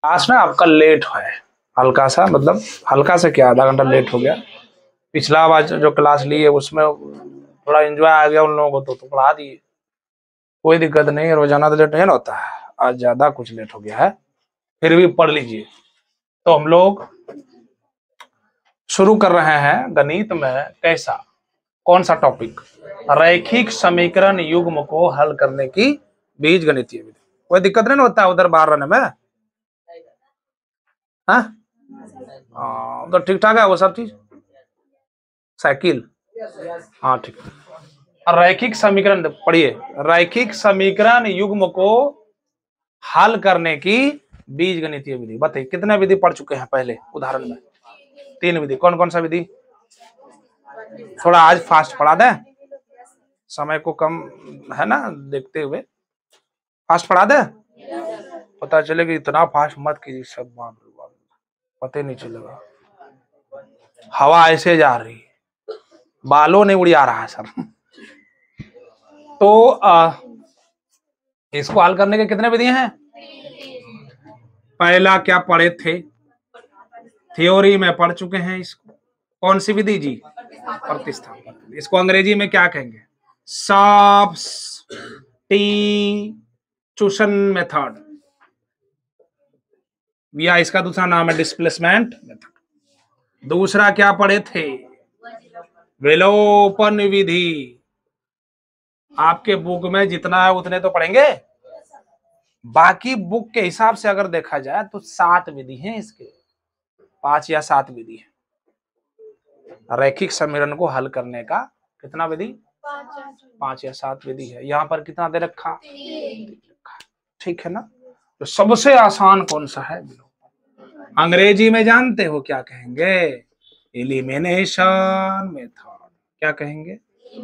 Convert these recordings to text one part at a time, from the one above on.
Class ना आपका late है, हल्का सा, मतलब हल्का से क्या, आधा घंटा लेट हो गया। पिछला बार जो क्लास ली है उसमें थोड़ा एंजॉय आ गया उन लोगों को, तो पढ़ा दिए, कोई दिक्कत नहीं है। रोजाना तो लेट नहीं ना होता है, आज ज्यादा कुछ लेट हो गया है, फिर भी पढ़ लीजिए। तो हम लोग शुरू कर रहे हैं गणित में कैसा, कौन सा टॉपिक, रैखिक समीकरण युग्म को हल करने की बीज गणितीय विधि। कोई दिक्कत नहीं होता है उधर बाहर रहने में, हाँ तो ठीक ठाक है वो सब चीज। साइकिल, हाँ ठीक है। रैखिक समीकरण पढ़िए, रैखिक समीकरण युग्म को हल करने की बीज गणितीय विधि। बताइए कितने विधि पढ़ चुके हैं पहले उदाहरण में? 3 विधि। कौन कौन सा विधि? थोड़ा आज फास्ट पढ़ा दें, समय को कम है ना देखते हुए, फास्ट पढ़ा दें, पता चले कि इतना फास्ट मत कीजिए सब, पता ही नहीं चलेगा। हवा ऐसे जा रही, बालों नहीं उड़ा रहा है सर। तो इसको हल करने के कितने विधि हैं? पहला क्या पढ़े थे, थ्योरी में पढ़ चुके हैं इसको। कौन सी विधि जी? प्रतिस्थापन। इसको अंग्रेजी में क्या कहेंगे? सब्स्टिट्यूशन मेथड, या इसका दूसरा नाम है डिस्प्लेसमेंट मेथड। दूसरा क्या पढ़े थे? विलोपन विधि। आपके बुक में जितना है उतने तो पढ़ेंगे, बाकी बुक के हिसाब से अगर देखा जाए तो 7 विधि हैं इसके, 5 या 7 विधि है रैखिक समीकरण को हल करने का। कितना विधि? 5 या 7 विधि है। यहाँ पर कितना दे रखा? ठीक है ना। तो सबसे आसान कौन सा है? अंग्रेजी में जानते हो क्या कहेंगे? Elimination method. क्या कहेंगे?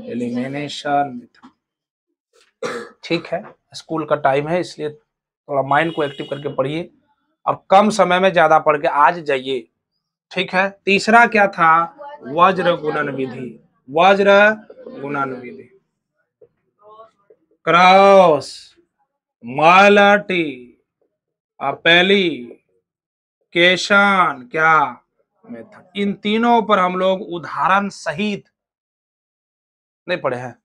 Elimination method. ठीक है, स्कूल का टाइम है इसलिए थोड़ा माइंड को एक्टिव करके पढ़िए और कम समय में ज्यादा पढ़ के आज जाइए। ठीक है। तीसरा क्या था? वज्र गुणन विधि। वज्र गुणन विधि, क्रॉस मल्टी एप्लीकेशन क्या मेथड। इन तीनों पर हम लोग उदाहरण सहित नहीं पढ़े हैं,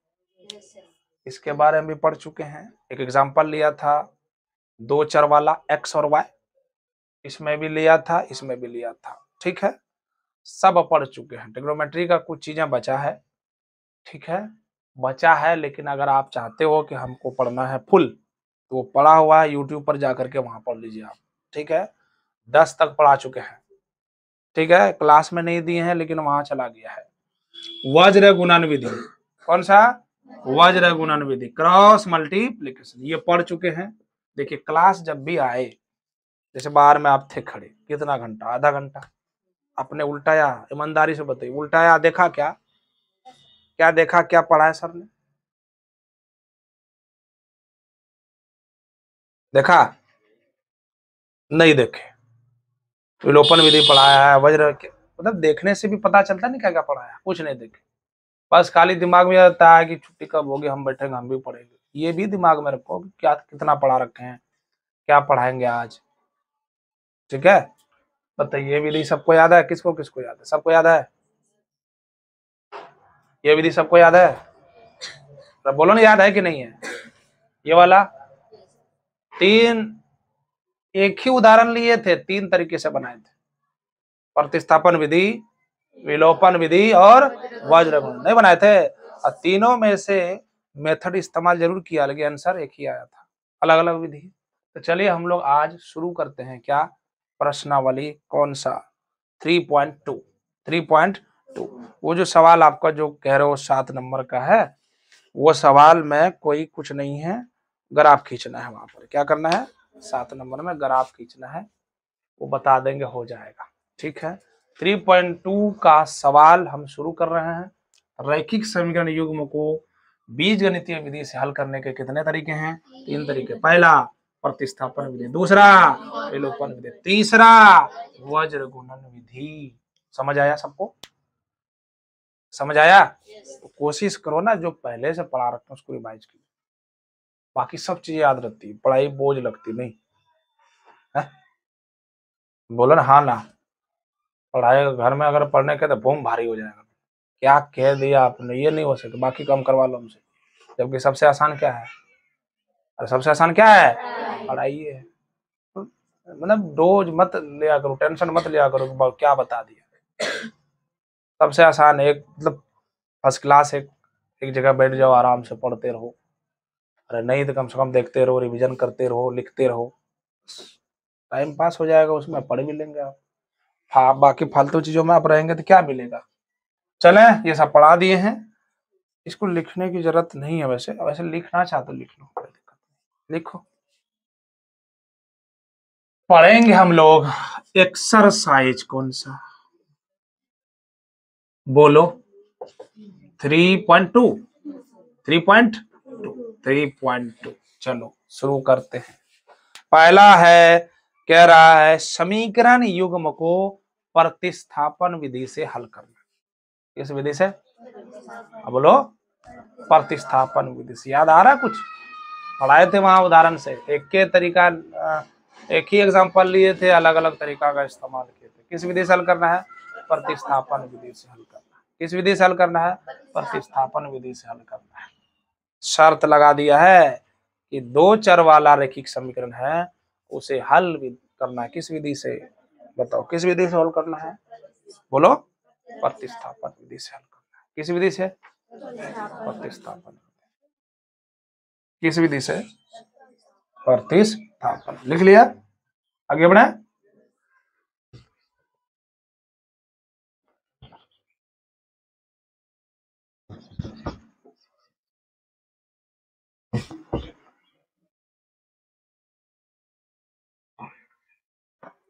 इसके बारे में भी पढ़ चुके हैं। एक एग्जांपल लिया था 2 चर वाला एक्स और वाई, इसमें भी लिया था, इसमें भी लिया था। ठीक है, सब पढ़ चुके हैं। ट्रिग्नोमेट्री का कुछ चीजें बचा है, ठीक है, बचा है, लेकिन अगर आप चाहते हो कि हमको पढ़ना है फुल तो वो पढ़ा हुआ है, यूट्यूब पर जाकर के वहां पढ़ लीजिए आप। ठीक है, 10 तक पढ़ा चुके हैं। ठीक है, क्लास में नहीं दिए हैं लेकिन वहां चला गया है। वज्र गुणन विधि, कौन सा? वज्र गुणन विधि, क्रॉस मल्टीप्लीकेशन, ये पढ़ चुके हैं। देखिए क्लास जब भी आए, जैसे बाहर में आप थे खड़े, कितना घंटा, आधा घंटा, आपने उल्टाया, ईमानदारी से बताइए, उल्टाया, देखा क्या? क्या देखा, क्या पढ़ा है सर ने? देखा? नहीं देखे। विलोपन विधि पढ़ाया है, वज्र, मतलब देखने से भी पता चलता नहीं क्या क्या पढ़ाया, कुछ नहीं देखे, बस खाली दिमाग में आता है कि छुट्टी कब होगी, हम बैठेंगे, हम भी पढ़ेंगे। ये भी दिमाग में रखो क्या कितना पढ़ा रखे हैं, क्या पढ़ाएंगे आज। ठीक है, बताइए ये विधि सबको याद है? किसको किसको याद है? सबको याद है? ये विधि सबको याद है? तो बोलो ना, याद है कि नहीं है? ये वाला 3, एक ही उदाहरण लिए थे, 3 तरीके से बनाए थे, प्रतिस्थापन विधि, विलोपन विधि और वज्र गुणन, नहीं बनाए थे? और तीनों में से मेथड इस्तेमाल जरूर किया, लेकिन आंसर एक ही आया था, अलग अलग विधि। तो चलिए हम लोग आज शुरू करते हैं। क्या? प्रश्नावली। कौन सा? 3.2। 3.2 वो जो सवाल आपका जो कह रहे हो 7 नंबर का है, वो सवाल में कोई कुछ नहीं है, ग्राफ खींचना है। वहां पर क्या करना है? 7 नंबर में ग्राफ खींचना है, वो बता देंगे, हो जाएगा। ठीक है, 3.2 का सवाल हम शुरू कर रहे हैं। रैखिक समीकरण युग्म को बीज गणितीय विधि से हल करने के कितने तरीके हैं? 3 तरीके। पहला प्रतिस्थापन विधि, दूसरा विलोपन विधि, तीसरा वज्र गुणन विधि। समझ आया सबको? समझ आया? तो कोशिश करो ना, जो पहले से पढ़ा रखते हैं उसको रिवाइज कीजिए, बाकी सब चीजें याद रहती है, पढ़ाई बोझ लगती नहीं है। बोलो ना हाँ ना। पढ़ाई घर में अगर पढ़ने के तो बूम भारी हो जाएगा। क्या कह दिया आपने, ये नहीं हो सकता, बाकी काम करवा लो हमसे। जबकि सबसे आसान क्या है, और सबसे आसान क्या है, पढ़ाई है। मतलब डोज मत लिया करो, टेंशन मत लिया करो कि क्या बता दिया। सबसे आसान एक मतलब फर्स्ट क्लास एक जगह बैठ जाओ, आराम से पढ़ते रहो। अरे नहीं तो कम से कम देखते रहो, रिवीजन करते रहो, लिखते रहो, टाइम पास हो जाएगा, उसमें पढ़ भी लेंगे आप। हाँ, बाकी फालतू चीजों में आप रहेंगे तो क्या मिलेगा। चले, ये सब पढ़ा दिए हैं, इसको लिखने की जरूरत नहीं है। वैसे वैसे लिखना चाहते लिख लो, कोई दिक्कत नहीं, लिखो। पढ़ेंगे हम लोग एक्सरसाइज कौन सा, बोलो। 3.2, 3.2, 3.2। चलो शुरू करते हैं। पहला है, कह रहा है समीकरण युग्म को प्रतिस्थापन विधि से हल करना। किस विधि से, अब बोलो। प्रतिस्थापन विधि से। याद आ रहा है कुछ, पढ़ाए थे वहां उदाहरण से, एक के तरीका, एक ही एग्जांपल लिए थे, अलग अलग तरीका का इस्तेमाल किए थे। किस विधि से हल करना है, प्रतिस्थापन विधि से हल करना है। किस विधि से हल करना है, प्रतिस्थापन विधि से हल करना है। शर्त लगा दिया है कि दो चर वाला रैखिक समीकरण है, उसे हल करना है किस विधि से, बताओ किस विधि से हल करना है, बोलो। प्रतिस्थापन विधि से हल करना है। किस विधि से, प्रतिस्थापन। किस विधि से, प्रतिस्थापन। लिख लिया, आगे बढ़े।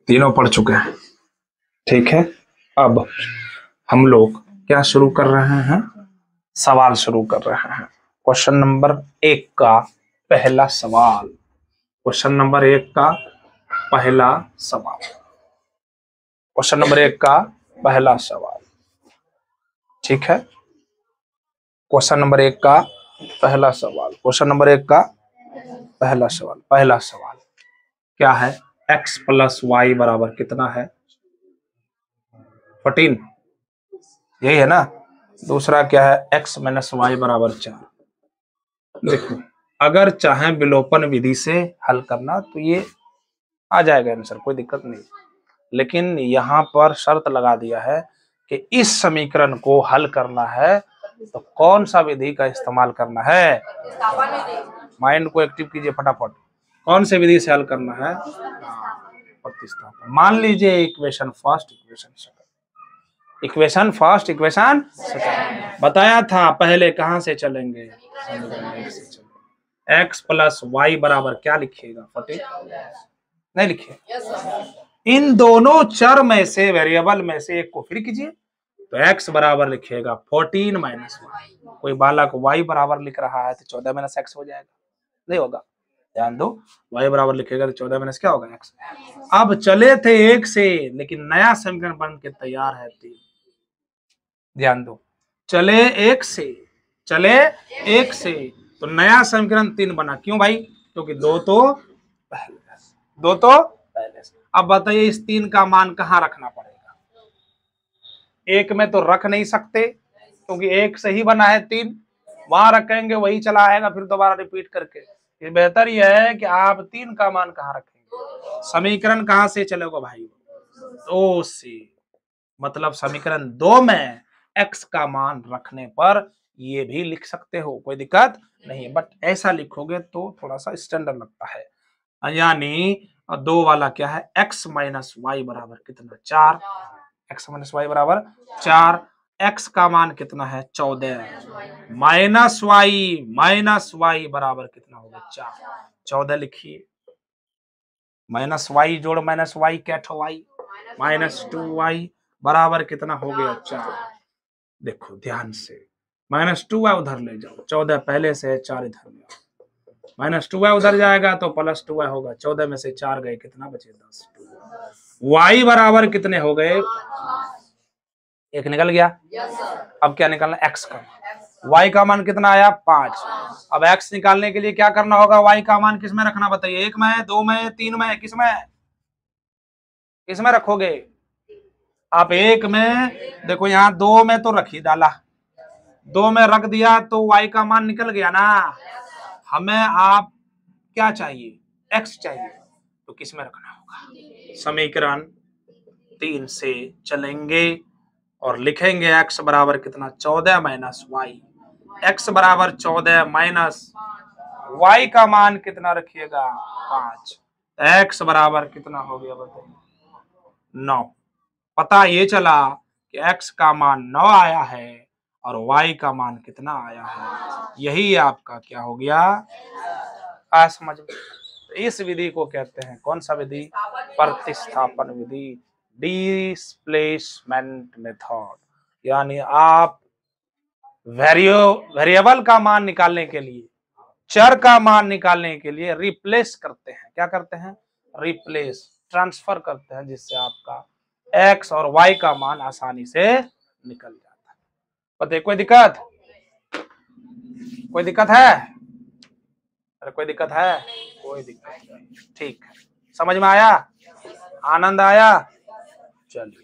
तीनों पढ़ चुके हैं, ठीक है। अब हम लोग क्या शुरू कर रहे हैं, सवाल शुरू कर रहे हैं। क्वेश्चन नंबर 1 का पहला सवाल, क्वेश्चन नंबर 1 का पहला सवाल, क्वेश्चन नंबर 1 का पहला सवाल, ठीक है। क्वेश्चन नंबर 1 का पहला सवाल, क्वेश्चन नंबर 1 का पहला सवाल, पहला सवाल क्या है, x प्लस वाई बराबर कितना है, 14, यही है ना। दूसरा क्या है, x माइनस वाई बराबर 4। देखो, अगर चाहे विलोपन विधि से हल करना तो ये आ जाएगा आंसर, कोई दिक्कत नहीं। लेकिन यहाँ पर शर्त लगा दिया है कि इस समीकरण को हल करना है तो कौन सा विधि का इस्तेमाल करना है, माइंड को एक्टिव कीजिए फटाफट। कौन से विधि से हल करना है, प्रतिस्थापन। मान लीजिए equation first, equation second, equation first, equation second बताया था, पहले कहां से चलेंगे, एक्स प्लस वाई बराबर क्या लिखिएगा, 14, नहीं लिखिए। इन दोनों चर में से, वेरिएबल में से एक को फिर कीजिए, तो x बराबर लिखिएगा 14 माइनस वाई। कोई बालक y बराबर लिख रहा है तो 14 माइनस एक्स हो जाएगा, नहीं होगा, ध्यान दो। y बराबर लिखेगा तो 14 माइनस क्या होगा, x। अब चले थे 1 से, लेकिन नया समीकरण बन के तैयार है 3। ध्यान दो, चले 1 से, चले 1 से, तो नया समीकरण 3 बना। क्यों भाई, क्योंकि दो तो पहले, दो तो पहले से। अब बताइए इस 3 का मान कहां रखना पड़ेगा, एक में तो रख नहीं सकते क्योंकि एक से ही बना है 3, वहां रखेंगे वही चला आएगा फिर दोबारा रिपीट करके। ये बेहतर यह है कि आप 3 का मान कहां रखेंगे, समीकरण कहां से चलेगा भाई, 2 से। मतलब समीकरण 2 में x का मान रखने पर ये भी लिख सकते हो, कोई दिक्कत नहीं है, बट ऐसा लिखोगे तो थोड़ा सा स्टैंडर्ड लगता है। यानी 2 वाला क्या है, x माइनस वाई बराबर कितना, 4, x माइनस वाई बराबर 4, x का मान कितना है 14, माइनस वाई बराबर कितना होगा 4, 14 लिखिए। माइनस वाई जोड़ माइनस वाई क्या ठो वाई, -2y बराबर कितना हो गया 4। देखो ध्यान से, -2y उधर ले जाओ, 14 पहले से है, 4 इधर ले आओ, -2y उधर जाएगा तो +2y होगा, 14 में से 4 गए, कितना बचे 10। y बराबर कितने हो गए, एक निकल गया। अब क्या निकालना, x का, y का मान कितना आया 5। अब x निकालने के लिए क्या करना होगा, y का मान किस में रखना बताइए, 1 में, 2 में, 3 में, किस में, किसमें रखोगे? आप एक में देखो, यहाँ 2 में तो रख ही डाला, 2 में रख दिया तो y का मान निकल गया ना। हमें आप क्या चाहिए? x चाहिए, तो किसमें रखना होगा? समीकरण 3 से चलेंगे और लिखेंगे x बराबर कितना? 14 माइनस वाई। x बराबर 14 माइनस y का मान कितना रखिएगा? 5। x बराबर कितना हो गया बताइए? 9। पता ये चला कि x का मान 9 आया है और y का मान कितना आया है। यही आपका क्या हो गया? समझ में? इस विधि को कहते हैं कौन सा विधि? प्रतिस्थापन विधि, डिस्प्लेसमेंट मेथड। यानी आप वेरिएबल का मान निकालने के लिए, चर का मान निकालने के लिए रिप्लेस करते हैं। क्या करते हैं? रिप्लेस, ट्रांसफर करते हैं, जिससे आपका x और y का मान आसानी से निकल जाता है। बताइए, कोई दिक्कत? कोई दिक्कत है? अरे कोई दिक्कत है? कोई दिक्कत नहीं, ठीक है। समझ में आया? आनंद आया? चलिए,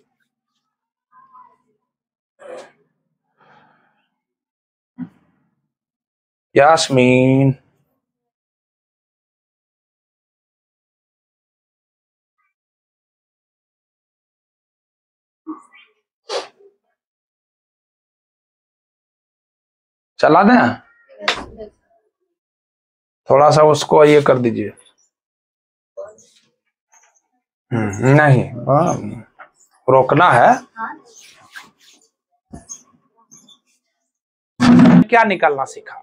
यास्मीन चला दें? थोड़ा सा उसको ये कर दीजिए। नहीं, रोकना है। क्या निकालना सीखा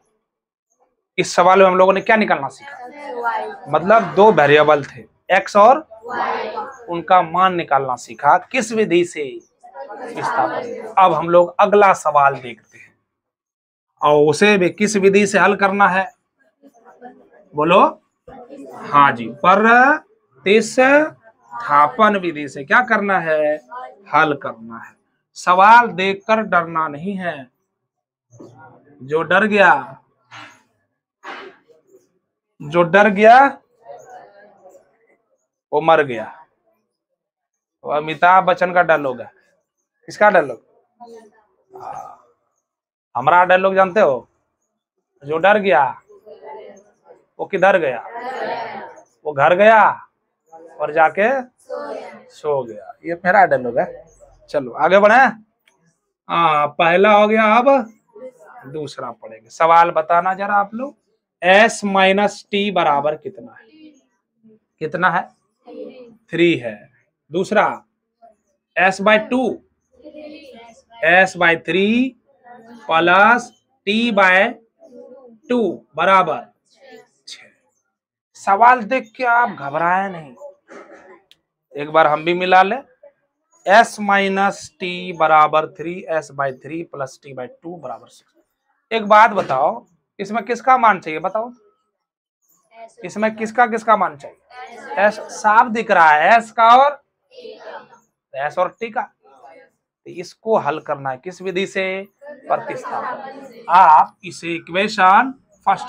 इस सवाल में? हम लोगों ने क्या निकालना सीखा? मतलब 2 वेरिएबल थे, x और उनका मान निकालना सीखा। किस विधि से? विस्थापन। अब हम लोग अगला सवाल देखते हैं और उसे भी किस विधि से हल करना है? बोलो। हाँ जी, प्रतिस्थापन विधि से क्या करना है? हल करना है। सवाल देखकर डरना नहीं है। जो डर गया वो मर गया। वो अमिताभ बच्चन का डायलॉग है। किसका डायलॉग? हमारा डायलॉग जानते हो? जो डर गया वो किधर गया? वो घर गया और जाके सो गया। ये मेरा डायलॉग है। चलो आगे बढ़े। पहला हो गया, अब दूसरा पढ़ेंगे। सवाल बताना जरा आप लोग। s माइनस टी बराबर कितना है? कितना है? 3 है। दूसरा s/2, s/3 प्लस t/2 बराबर 6। सवाल देख के आप घबराए नहीं, एक बार हम भी मिला ले। s माइनस टी बराबर 3, s/3 प्लस t/2 बराबर 6। एक बात बताओ, इसमें किसका मान चाहिए? बताओ, इसमें किसका किसका मान चाहिए? s साफ दिख रहा है, s का और s और t का। तो इसको हल करना है किस विधि से? प्रतिस्थापन। आप इसे इक्वेशन फर्स्ट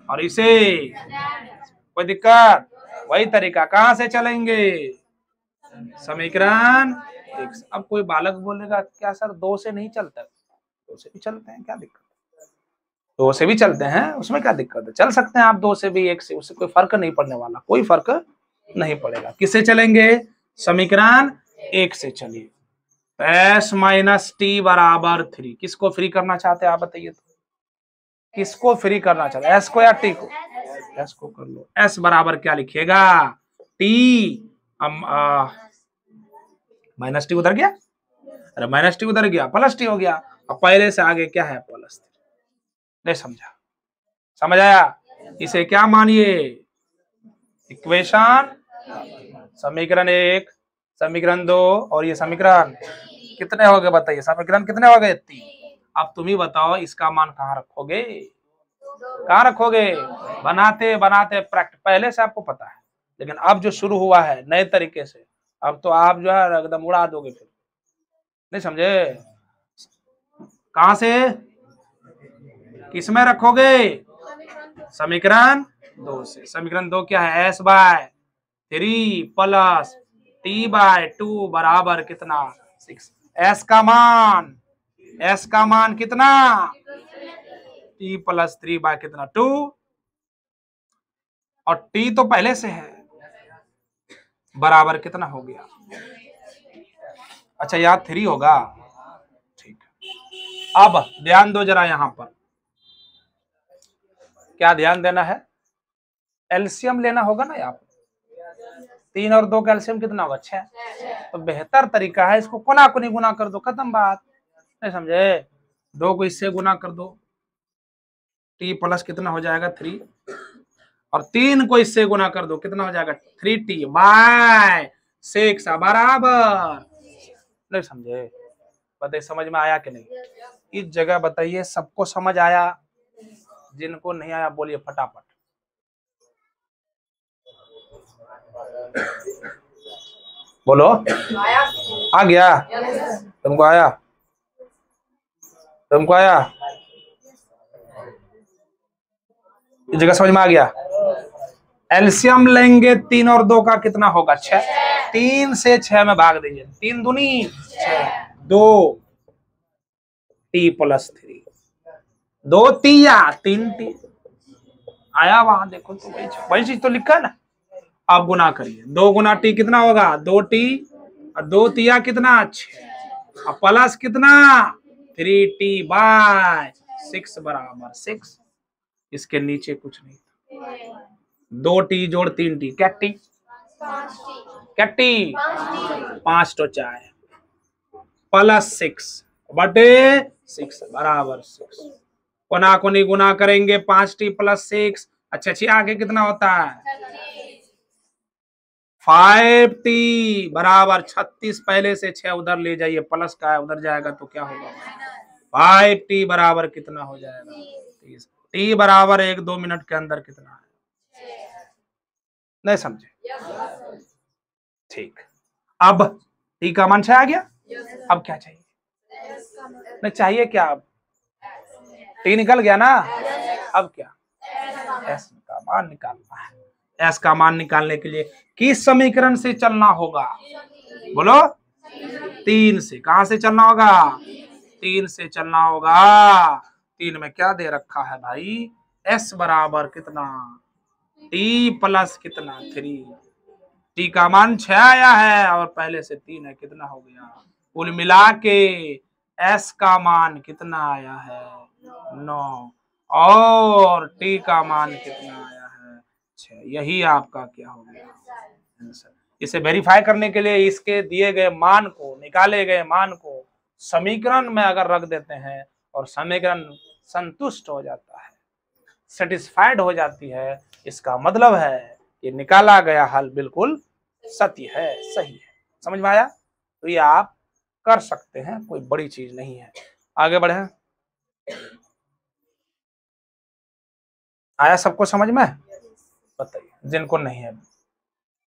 और इसे, कोई दिक्कत? वही तरीका कहां से चलेंगे? समीकरण 1। अब कोई बालक बोलेगा क्या सर 2 से नहीं चलता? 2 से भी चलते हैं, क्या दिक्कत? 2 से भी चलते हैं, उसमें क्या दिक्कत है? चल सकते हैं आप 2 से भी, 1 से, उससे कोई फर्क नहीं पड़ने वाला, कोई फर्क नहीं पड़ेगा। किससे चलेंगे? समीकरण 1 से चलिए। s माइनस टी बराबर 3। किसको फ्री करना चाहते हैं आप बताइए तो? किसको फ्री करना चाहते हैं, s को या t को? s को कर लो। s बराबर क्या लिखिएगा? t, माइनस टी उधर गया, अरे माइनस टी उधर गया, प्लस टी हो गया। अब पहले से आगे क्या है? प्लस। नहीं समझा? समझ आया? इसे क्या मानिए? इक्वेशन, समीकरण 1, समीकरण 2 और ये समीकरण कितने हो गए बताइए? समीकरण कितने हो गए? 3। अब तुम ही बताओ इसका मान कहाँ रखोगे? कहाँ रखोगे? बनाते बनाते प्रैक्टिस, पहले से आपको पता है, लेकिन अब जो शुरू हुआ है नए तरीके से, अब तो आप जो है एकदम उड़ा दोगे फिर। नहीं समझे? कहां से? किसमें रखोगे? समीकरण 2 से। समीकरण 2 क्या है? s/3 प्लस टी बाय 2 बराबर कितना 6। एस का मान कितना टी प्लस 3 बाय कितना 2, और टी तो पहले से है, बराबर कितना हो गया। अच्छा यार 3 होगा, ठीक। अब ध्यान दो जरा, यहां पर क्या ध्यान देना है, एलसीएम लेना होगा ना। यहाँ पर 3 और 2 का एलसीएम कितना होगा 6। तो बेहतर तरीका है इसको कोना कोनी गुना कर दो, खत्म बात। नहीं समझे, 2 को इससे गुना कर दो, टी प्लस कितना हो जाएगा 3, और 3 को इससे गुना कर दो, कितना हो जाएगा 3t बाय 6 बराबर। नहीं समझे, बताइए समझ में आया कि नहीं। इस जगह बताइए सबको समझ आया, जिनको नहीं आया बोलिए फटाफट। बोलो आ गया, तुमको आया, तुमको आया, इस जगह समझ में आ गया। एलसीएम लेंगे 3 और 2 का कितना होगा 6। 3 से 6 में भाग दीजिए, 3 दूनी 6, 2 टी प्लस 3, 2 तिया 3 टी आया वहां, देखो तो वही चीज तो लिखा है ना। आप गुना करिए, 2 गुना टी कितना होगा 2t, और 2 तिया कितना 6, और प्लस कितना 3t बाय 6 बराबर 6। इसके नीचे कुछ नहीं, 2t जोड़ 3t क्या टी, क्या टी 5 तो चाहे प्लस 6 बटे 6 बराबर 6। कोना कोनी गुना करेंगे 5t प्लस 6, अच्छा अच्छी आगे कितना होता है 5t बराबर 36। पहले से 6 उधर ले जाइए, प्लस का है उधर जाएगा तो क्या होगा 5t बराबर कितना हो जाएगा 30। t बराबर 1-2 मिनट के अंदर कितना है, नहीं समझे, ठीक। अब t का मान 6 आ गया, अब क्या चाहिए, नहीं चाहिए क्या, अब t निकल गया ना, अब क्या s का मान निकालना है। s का मान निकालने के लिए किस समीकरण से चलना होगा, बोलो 3 से। कहां से चलना होगा 3 से चलना होगा। 3 में क्या दे रखा है भाई, s बराबर कितना t प्लस कितना 3, t का मान 6 आया है और पहले से 3 है, कितना हो गया, कुल मिला के s का मान कितना आया है 9, और t का मान कितना आया है 6। यही आपका क्या हो गया आंसर। इसे वेरीफाई करने के लिए इसके दिए गए मान को, निकाले गए मान को समीकरण में अगर रख देते हैं और समीकरण संतुष्ट हो जाता है, सेटिस्फाइड हो जाती है, इसका मतलब है कि निकाला गया हल बिल्कुल सत्य है, सही है। समझ में आया, तो ये आप कर सकते हैं, कोई बड़ी चीज नहीं है। आगे बढ़े, आया सबको समझ में, बताइए जिनको नहीं है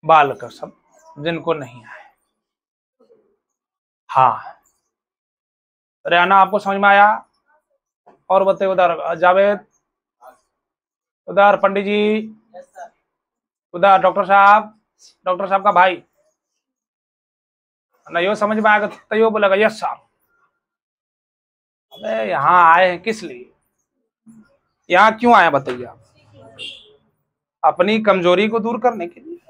बाल कर, सब जिनको नहीं आए। हाँ रेहाना आपको समझ में आया, और बताइए उधर जावेद, उधर पंडित जी, उधर डॉक्टर साहब का भाई, ना यो समझ में आएगा तो यो बोलेगा यस साहब। अबे यहाँ आए हैं किस लिए, यहाँ क्यों आए बताइए आप, अपनी कमजोरी को दूर करने के लिए।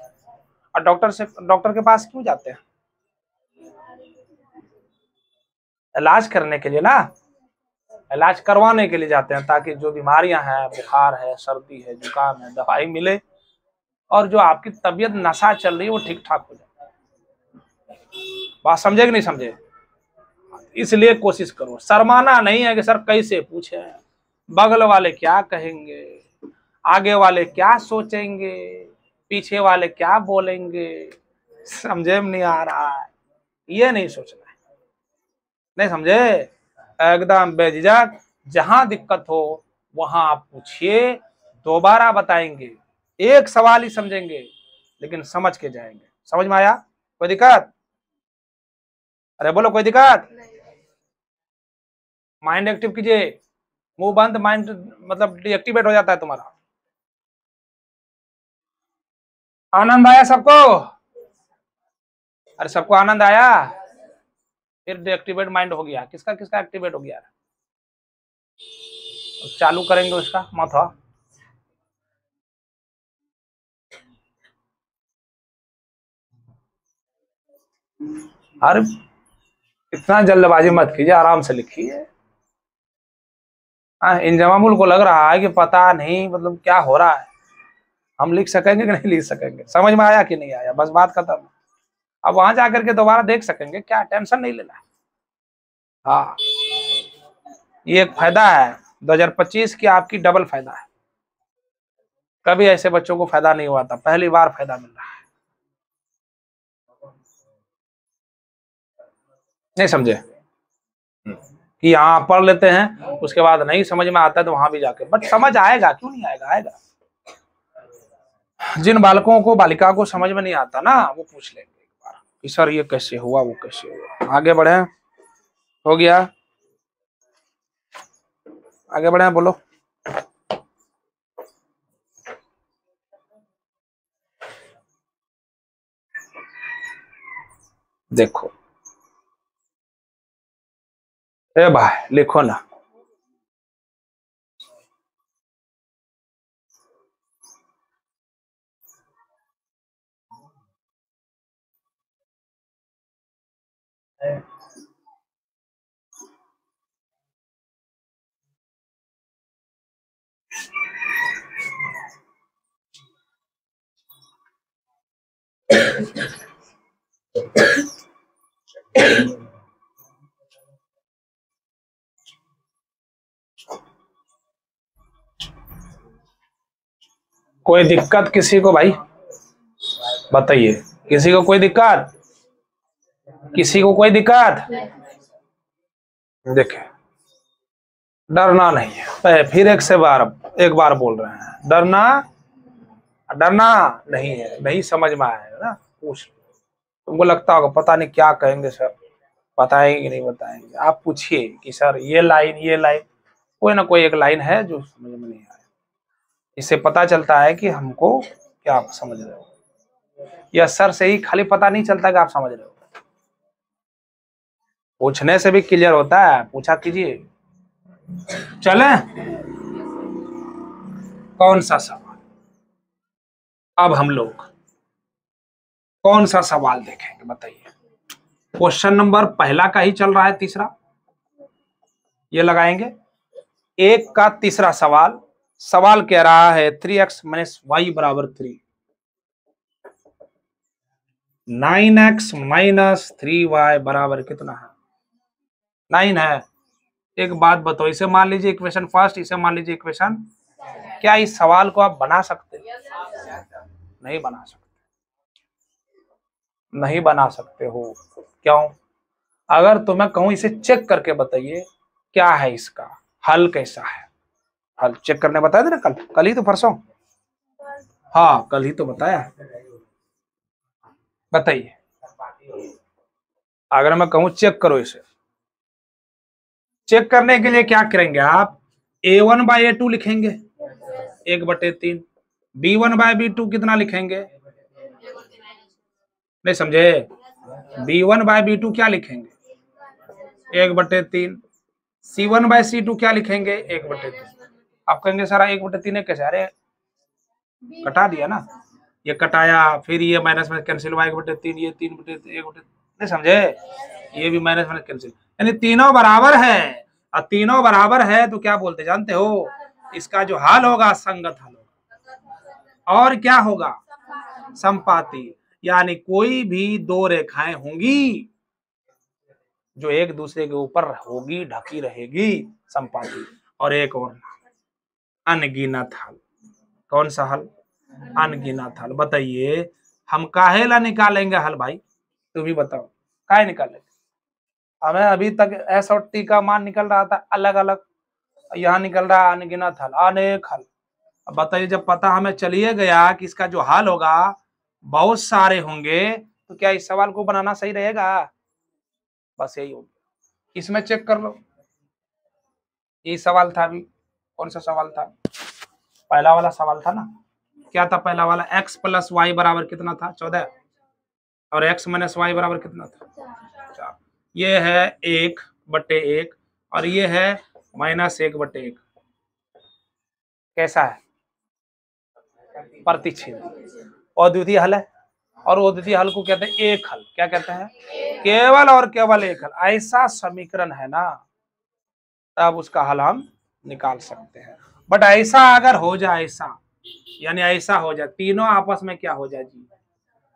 और डॉक्टर के पास क्यों जाते हैं, इलाज करने के लिए ना, इलाज करवाने के लिए जाते हैं, ताकि जो बीमारियां हैं, बुखार है, सर्दी है, जुकाम है, दवाई मिले, और जो आपकी तबीयत नशा चल रही है वो ठीक ठाक हो जाए। बात समझे कि नहीं समझे, इसलिए कोशिश करो, शर्माना नहीं है कि सर कैसे पूछे, बगल वाले क्या कहेंगे, आगे वाले क्या सोचेंगे, पीछे वाले क्या बोलेंगे, समझे में नहीं आ रहा है, ये नहीं सोचना है, नहीं समझे, एकदम बेझिझक, जहां दिक्कत हो वहां आप पूछिए, दोबारा बताएंगे, एक सवाल ही समझेंगे लेकिन समझ के जाएंगे। समझ में आया, कोई दिक्कत, अरे बोलो कोई दिक्कत, माइंड एक्टिव कीजिए, मुंह बंद, माइंड मतलब डीएक्टिवेट हो जाता है तुम्हारा। आनंद आया सबको। अरे सबको आनंद आया? फिर डीएक्टिवेट माइंड हो गया, किसका किसका एक्टिवेट हो गया? चालू करेंगे उसका मत हो। अरे इतना जल्दबाजी मत कीजिए, आराम से लिखिए। इंजमामुल को लग रहा है कि पता नहीं मतलब क्या हो रहा है, हम लिख सकेंगे कि नहीं लिख सकेंगे, समझ में आया कि नहीं आया, बस बात खत्म। अब वहां जाकर के दोबारा देख सकेंगे, क्या टेंशन नहीं लेना है। हाँ, ये एक फायदा है 2025 की, आपकी डबल फायदा है। कभी ऐसे बच्चों को फायदा नहीं हुआ था, पहली बार फायदा मिल रहा है। नहीं समझे कि यहाँ पढ़ लेते हैं, उसके बाद नहीं समझ में आता है तो वहां भी जाके, बट समझ आएगा, क्यों नहीं आएगा, आएगा। जिन बालकों को बालिका को समझ में नहीं आता ना, वो पूछ लेंगे एक बार कि सर ये कैसे हुआ, वो कैसे हुआ। आगे बढ़े, हो गया, आगे बढ़े, बोलो। देखो ए भाई, लिखो ना। कोई दिक्कत किसी को भाई, बताइए, किसी को कोई दिक्कत, किसी को कोई दिक्कत? देखे, डरना नहीं है, फिर एक बार बोल रहे हैं, डरना, डरना नहीं है। नहीं समझ में आया ना, पूछ, तुमको लगता होगा पता नहीं क्या कहेंगे सर, बताएंगे कि नहीं बताएंगे, आप पूछिए कि सर ये लाइन, कोई ना कोई एक लाइन है जो समझ में नहीं आया। इससे पता चलता है कि हमको क्या आप समझ रहे हो, या सर से ही खाली पता नहीं चलता कि आप समझ रहे हो, पूछने से भी क्लियर होता है, पूछा कीजिए। चले, कौन सा सवाल, अब हम लोग कौन सा सवाल देखेंगे, बताइए। क्वेश्चन नंबर पहला का ही चल रहा है, तीसरा ये लगाएंगे। एक का तीसरा सवाल, सवाल कह रहा है 3x माइनस वाई बराबर 3, 9x माइनस 3y बराबर कितना है? 9 है। एक बात बताओ, इसे मान लीजिए इक्वेशन फर्स्ट, इसे मान लीजिए इक्वेशन, क्या इस सवाल को आप बना सकते? नहीं बना सकते, नहीं बना सकते हो। क्यों? अगर तो मैं कहूं इसे चेक करके बताइए क्या है इसका हल, कैसा है हल, चेक करने बताया था ना कल, कल ही तो परसों, हाँ कल ही तो बताया, बताइए। अगर मैं कहूं चेक करो इसे, चेक करने के लिए क्या करेंगे आप, a1/a2 लिखेंगे 1/3, b1/b2 कितना लिखेंगे, नहीं समझे, b1/b2 क्या लिखेंगे 1/3, c1/c2 क्या लिखेंगे 1/3। आप कहेंगे सर 1/3 कैसे, अरे कटा दिया ना, ये कटाया, फिर ये माइनस में कैंसिल हुआ 1/3, ये 3/1, नहीं समझे, ये भी माइनस में कैंसिल, यानी तीनों बराबर है। और तीनों बराबर है तो क्या बोलते जानते हो, इसका जो हल होगा संगत हल होगा, और क्या होगा, संपाती, यानी कोई भी दो रेखाएं होंगी जो एक दूसरे के ऊपर होगी, ढकी रहेगी, संपाती। और एक और अनगिनत हल, कौन सा हल, अनगिनत हल। बताइए हम काहे ला निकालेंगे हल भाई, तुम ही बताओ, काहे निकालेंगे? हमें अभी तक एस और टी का मान निकल रहा था अलग अलग, यहाँ निकल रहा है अनगिनत हल, अनेक हल। अब बताइए जब पता हमें चलिए गया कि इसका जो हल होगा बहुत सारे होंगे, तो क्या इस सवाल को बनाना सही रहेगा? बस यही होगा, इसमें चेक कर लो, ये सवाल था अभी, कौन सा सवाल था, पहला वाला सवाल था ना, क्या था पहला वाला, x प्लस वाई बराबर कितना था 14, और x माइनस वाई बराबर कितना था? 4। ये है 1/1 और ये है -1/1। कैसा है? प्रतिच्छेद। और द्वितीय हल है, और वो द्वितीय हल को कहते हैं एक हल। क्या कहते हैं? केवल और केवल एक हल। ऐसा समीकरण है ना, तब उसका हल हम निकाल सकते हैं। बट ऐसा अगर हो जाए, ऐसा यानी ऐसा हो जाए, तीनों आपस में क्या हो जाए जी?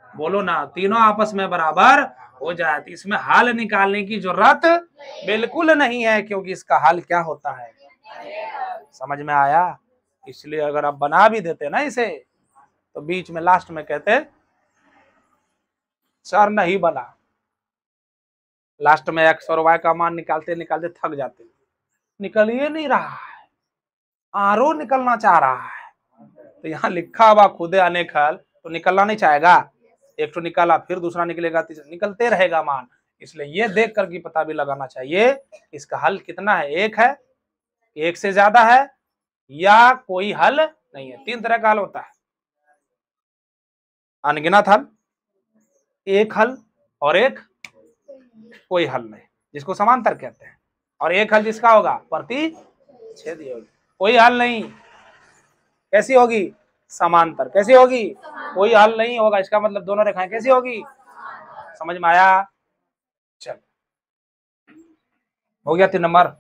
बोलो ना, तीनों आपस में बराबर हो जाए, तो इसमें हल निकालने की जरूरत बिल्कुल नहीं है, क्योंकि इसका हल क्या होता है? समझ में आया? इसलिए अगर आप बना भी देते ना इसे, तो बीच में लास्ट में कहते सर नहीं बना। लास्ट में एक्स और वाई का मान निकालते निकालते थक जाते, निकल ही नहीं रहा है, आरो निकलना चाह रहा है। तो यहाँ लिखा हुआ खुदे अनेक हल, तो निकलना नहीं चाहेगा। एक तो निकाला, फिर दूसरा निकलेगा, तीसरा निकलते रहेगा मान। इसलिए ये देख कर के पता भी लगाना चाहिए इसका हल कितना है, एक है, एक से ज्यादा है, या कोई हल नहीं है। 3 तरह का हल होता है, अनगिनत हल, एक हल, और एक कोई हल नहीं, जिसको समांतर कहते हैं। और एक हल जिसका होगा प्रतिच्छेदी होगी। कोई हल नहीं, कैसी होगी? समांतर। कैसी होगी? कोई हल नहीं होगा, इसका मतलब दोनों रेखाएं कैसी होगी? समझ में आया? चल, हो गया 3 नंबर।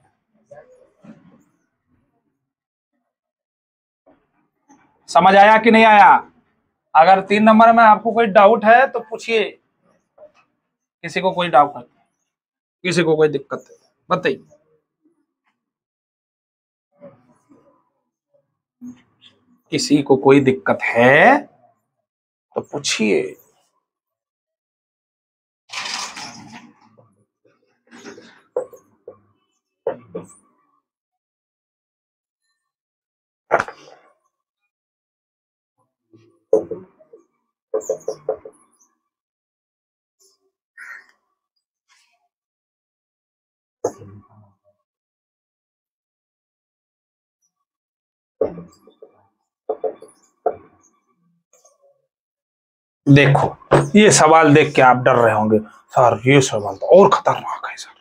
समझ आया कि नहीं आया? अगर 3 नंबर में आपको कोई डाउट है तो पूछिए, किसी को कोई डाउट है, किसी को कोई दिक्कत है, बताइए। किसी को कोई दिक्कत है तो पूछिए। देखो, ये सवाल देख के आप डर रहे होंगे, सर ये सवाल तो और खतरनाक है सर,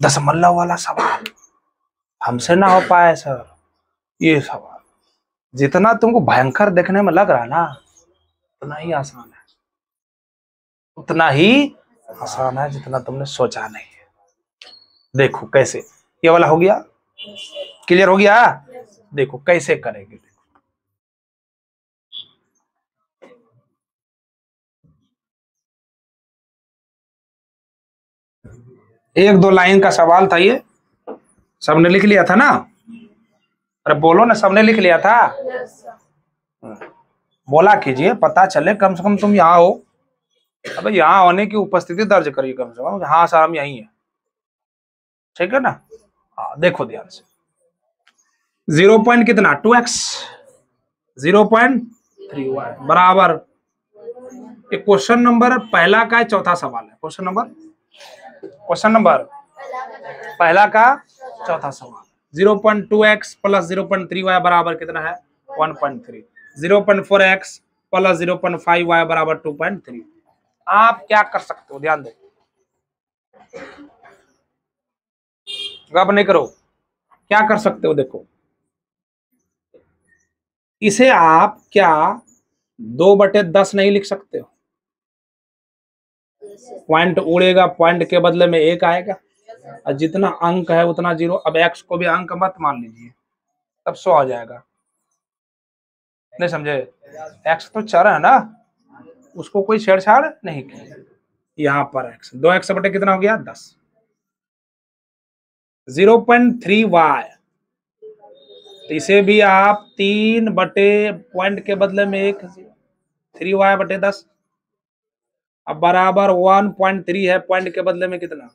दशमलव वाला सवाल हमसे ना हो पाए सर। ये सवाल जितना तुमको भयंकर देखने में लग रहा है ना, उतना ही आसान है, उतना ही आसान है जितना तुमने सोचा नहीं है। देखो कैसे, ये वाला हो गया, क्लियर हो गया? देखो कैसे करेंगे। देखो, एक दो लाइन का सवाल था ये, सबने लिख लिया था ना? अरे बोलो ना, सबने लिख लिया था? बोला कीजिए, पता चले कम से कम तुम यहाँ हो। अबे यहाँ होने की उपस्थिति दर्ज करिए कम से कम, हाँ सर हम यही है, ठीक है ना? हाँ देखो ध्यान से, 0 पॉइंट कितना 2x, 0.3y बराबर, एक क्वेश्चन नंबर पहला का चौथा सवाल है। क्वेश्चन नंबर पहला का चौथा सवाल, 0.2x प्लस 0.3y बराबर कितना है? 1.3। 0.4x प्लस 0.5y बराबर 2.3। आप क्या कर सकते हो, ध्यान दो, गप नहीं करो, क्या कर सकते हो? देखो, इसे आप क्या 2/10 नहीं लिख सकते हो? पॉइंट उड़ेगा, पॉइंट के बदले में 1 आएगा, और जितना अंक है उतना 0। अब x को भी अंक मत मान लीजिए, तब 100 आ जाएगा। नहीं समझे? x तो चर है ना, उसको कोई छेड़छाड़ नहीं की। यहाँ पर x 2x बटे कितना हो गया? 10। 0.3y, तो इसे भी आप 3 बटे पॉइंट के बदले में 1, 3y बटे 10। अब बराबर 1.3 है, पॉइंट के बदले में कितना?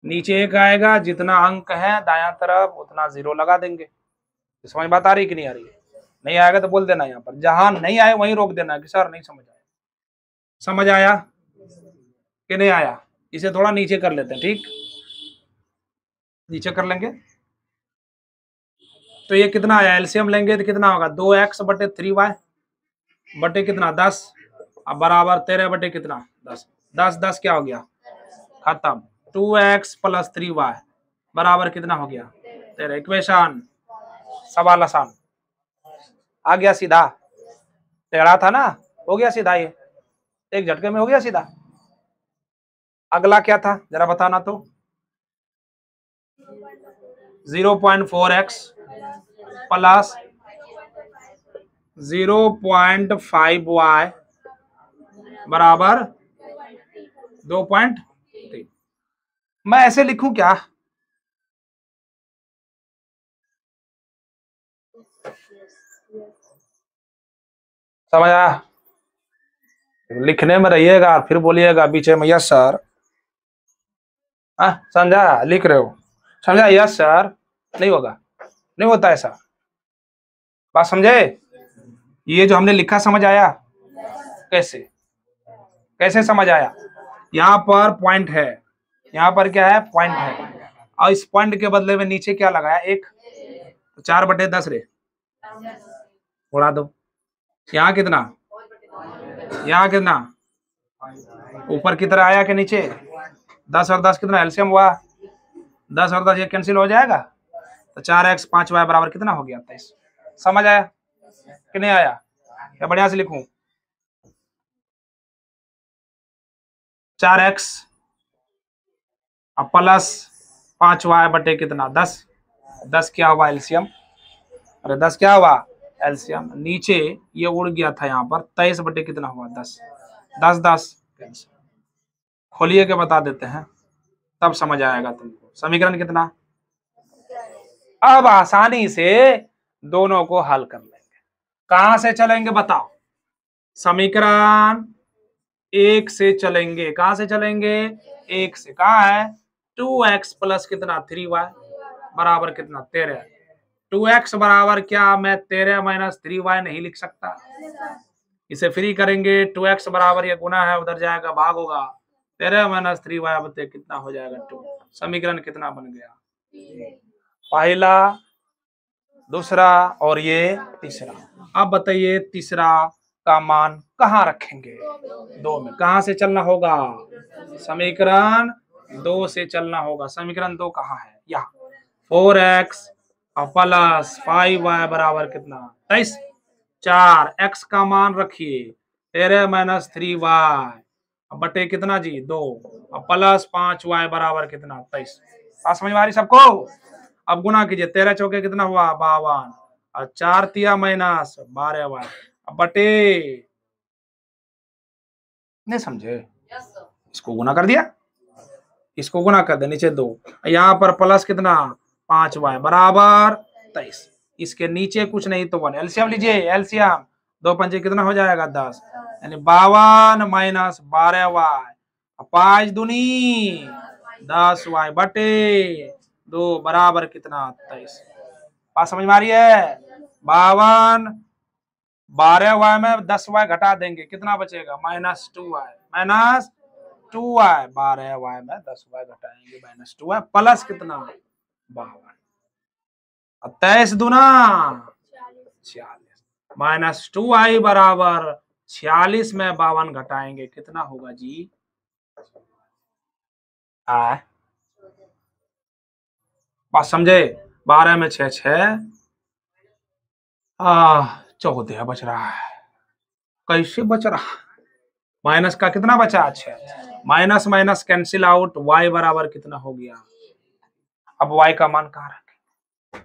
नीचे 1 आएगा, जितना अंक है दायां तरफ उतना 0 लगा देंगे। समझ बात आ रही कि नहीं आ रही? नहीं आएगा तो बोल देना, यहाँ पर जहां नहीं आए वहीं रोक देना कि सर नहीं समझ आया। समझ आया कि नहीं आया? इसे थोड़ा नीचे कर लेते हैं, ठीक, नीचे कर लेंगे। तो ये कितना आया? एलसीएम लेंगे तो कितना होगा? 2x बटे 3y बटे कितना 10, अब बराबर 13 बटे कितना 10, 10 10 क्या हो गया खत्म। 2x प्लस 3y बराबर कितना हो गया 13। इक्वेशन सवाल आसान आ गया सीधा, टेढ़ा था ना, हो गया सीधा, ये एक झटके में हो गया सीधा। अगला क्या था जरा बताना तो। 0.4x प्लस 0.5y बराबर 2.3। मैं ऐसे लिखूं क्या, समझ आया? लिखने में रहिएगा फिर बोलिएगा बीच में यस सर। समझा, लिख रहे हो, समझा यस सर, नहीं होगा, नहीं होता ऐसा, बात समझे? ये जो हमने लिखा समझ आया? कैसे कैसे समझ आया? यहाँ पर पॉइंट है, यहाँ पर क्या है पॉइंट है, और इस पॉइंट के बदले में नीचे क्या लगाया एक, तो 4/10 रे उड़ा दो। यहाँ कितना, यहाँ कितना, ऊपर की तरह आया कि नीचे, 10 और 10 कितना एलसीएम हुआ, 10 और 10 ये कैंसिल हो जाएगा, तो 4x 5y बराबर कितना हो गया 23। समझ आया कि नहीं आया? क्या बढ़िया से लिखूं, 4x प्लस 5y बटे कितना 10, 10 क्या हुआ एलसीएम, अरे 10 क्या हुआ एलसीएम, नीचे ये उड़ गया था यहाँ पर, 23 बटे कितना हुआ 10, 10 10 खोलिए के बता देते हैं तब समझ आएगा तुमको। समीकरण कितना, अब आसानी से दोनों को हल कर लेंगे। कहां से चलेंगे बताओ, समीकरण 1 से चलेंगे। कहां से चलेंगे, 1 से। कहा है 2x प्लस कितना 3y बराबर कितना 13। 2x बराबर क्या, मैं 13 माइनस 3y नहीं लिख सकता, इसे फ्री करेंगे, 2x बराबर ये गुना है उधर जाएगा भाग होगा, 13 माइनस 3y बते कितना हो जाएगा 2। समीकरण कितना बन गया, पहला दूसरा और ये तीसरा। अब बताइए तीसरा का मान कहाँ रखेंगे, 2 में। कहां से चलना होगा, समीकरण 2 से चलना होगा। समीकरण 2 कहाँ है, यहाँ 4x प्लस 5y बराबर कितना 23। 4x का मान रखिए 13 माइनस 3y बटे कितना जी 2 प्लस 5y बराबर कितना 23। बात समझ में आ रही सबको? अब गुना कीजिए, 13 चौके कितना हुआ 52 और 4 तिया माइनस 12y बटे, नहीं समझे, इसको गुना कर दिया, इसको गुना कर दे, नीचे 2, यहाँ पर प्लस कितना 5y बराबर 23, इसके नीचे कुछ नहीं तो 1। एलसीएम लीजिए, एलसीएम 2 पंजे कितना हो जाएगा 10, यानी 52 माइनस 12y 5 दूनी 10y बटे 2 बराबर कितना 23। बात समझ में आ रही है? 52 12y में 10y घटा देंगे कितना बचेगा -2y, माइनस 2y 12y में 10y घटाएंगे -2y प्लस कितना 52, 23 दूना 46 -2y बराबर 46 में 52 घटाएंगे कितना होगा जी, बात समझे? 12 में 6 6 14 बच रहा है, कैसे बच रहा, माइनस का कितना बचा 6, minus minus cancel out, y बराबर कितना हो गया। अब y का मान कहाँ रखें,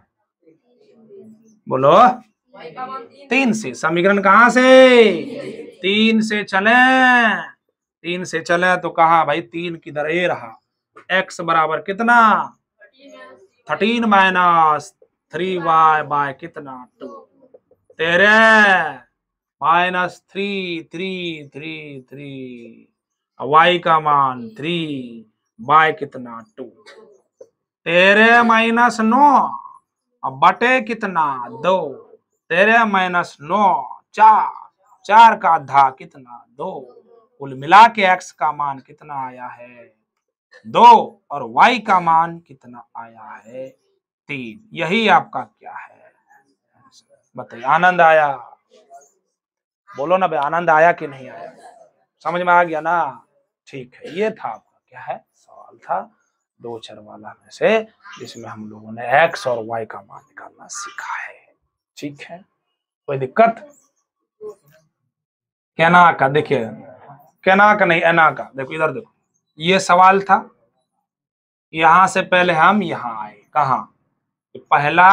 बोलो 3 से। समीकरण कहां से 3 से चले, 3 से चले तो कहा भाई 3 किधर, ये रहा, x बराबर कितना 13 माइनस 3y बाय कितना 2, 13 माइनस 3 3 3 3, y का मान 3 बाय कितना 2, 13 माइनस 9 बटे कितना 2, 13 माइनस 9 4, 4 का आधा कितना 2, कुल मिला के x का मान कितना आया है 2 और y का मान कितना आया है 3। यही आपका क्या है, बताइए। आनंद आया, बोलो ना भाई, आनंद आया कि नहीं आया? समझ में आ गया ना? ठीक है, ये था आपका क्या है सवाल था दो चर वाला में से, जिसमें हम लोगों ने x और y का मान निकालना सीखा है। ठीक है, कोई दिक्कत? कहना का देखिए, कहना का नहीं एना का, देखो इधर देखो, ये सवाल था, यहां से पहले हम यहां आए, कहा पहला,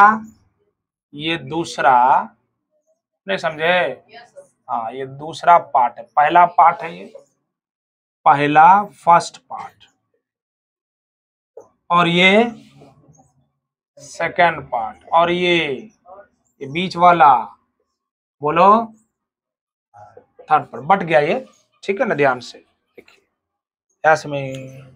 ये दूसरा, नहीं समझे? हाँ, ये दूसरा पार्ट है, पहला पार्ट है ये, पहला फर्स्ट पार्ट, और ये सेकंड पार्ट, और ये बीच वाला बोलो थर्ड पार्ट, बट गया ये। ठीक है ना, ध्यान से देखिए, में